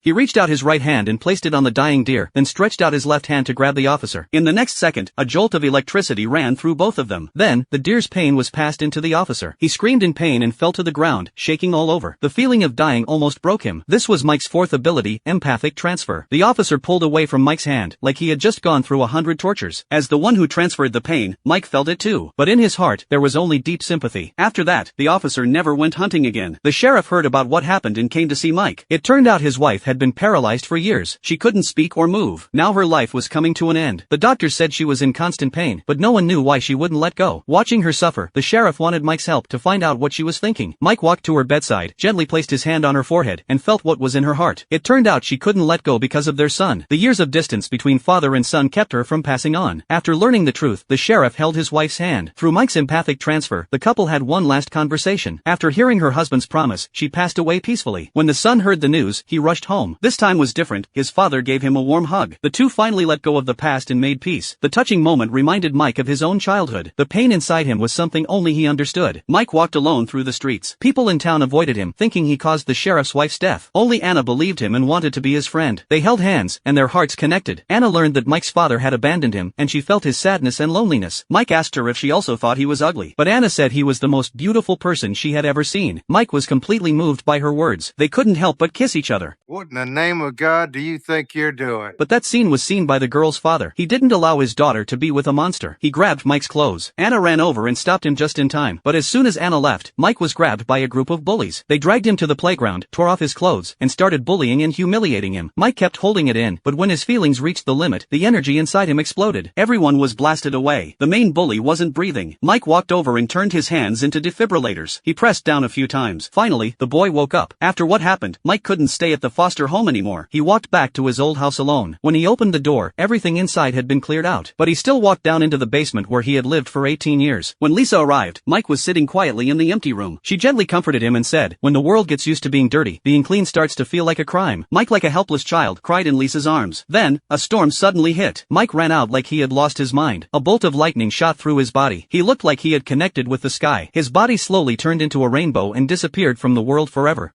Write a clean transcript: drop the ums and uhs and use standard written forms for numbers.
He reached out his right hand and placed it on the dying deer, then stretched out his left hand to grab the officer. In the next second, a jolt of electricity ran through both of them. Then, the deer's pain was passed into the officer. He screamed in pain and fell to the ground, shaking all over. The feeling of dying almost broke him. This was Mike's fourth ability, empathic transfer. The officer pulled away from Mike's hand, like he had just gone through 100 tortures. As the one who transferred the pain, Mike felt it too. But in his heart, there was only deep sympathy. After that, the officer never went hunting again. The sheriff heard about what happened and came to see Mike. It turned out his wife had been paralyzed for years. She couldn't speak or move. Now her life was coming to an end. The doctors said she was in constant pain, but no one knew why she wouldn't let go. Watching her suffer, the sheriff wanted Mike's help to find out what she was thinking. Mike walked to her bedside, gently placed his hand on her forehead, and felt what was in her heart. It turned out she couldn't let go because of their son. The years of distance between father and son kept her from passing on. After learning the truth, the sheriff held his wife's hand. Through Mike's empathic transfer, the couple had one last conversation. After hearing her husband's promise, she passed away peacefully. When the son heard the news, he rushed home. This time was different. His father gave him a warm hug. The two finally let go of the past and made peace. The touching moment reminded Mike of his own childhood. The pain inside him was something only he understood. Mike walked alone through the streets. People in town avoided him, thinking he caused the sheriff's wife's death. Only Anna believed him and wanted to be his friend. They held hands, and their hearts connected. Anna learned that Mike's father had abandoned him, and she felt his sadness and loneliness. Mike asked her if she also thought he was ugly, but Anna said he was the most beautiful person she had ever seen. Mike was completely moved by her words. They couldn't help but kiss each other. What in the name of God do you think you're doing? But that scene was seen by the girl's father. He didn't allow his daughter to be with a monster. He grabbed Mike's clothes. Anna ran over and stopped him just in time. But as soon as Anna left, Mike was grabbed by a group of bullies. They dragged him to the playground, tore off his clothes, and started bullying and humiliating him. Mike kept holding it in, but when his feelings reached the limit, the energy inside him exploded. Everyone was blasted away. The main bully wasn't breathing. Mike walked over and turned his hands into defibrillators. He pressed down a few times. Finally, the boy woke up. After what happened, Mike couldn't stay at the foster home anymore. He walked back to his old house alone. When he opened the door, everything inside had been cleared out. But he still walked down into the basement where he had lived for 18 years. When Lisa arrived, Mike was sitting quietly in the empty room. She gently comforted him and said, "When the world gets used to being dirty, being clean starts to feel like a crime." Mike, like a helpless child, cried in Lisa's arms. Then, a storm suddenly hit. Mike ran out like he had lost his mind. A bolt of lightning shot through his body. He looked like he had connected with the sky. His body slowly turned into a rainbow and disappeared from the world forever.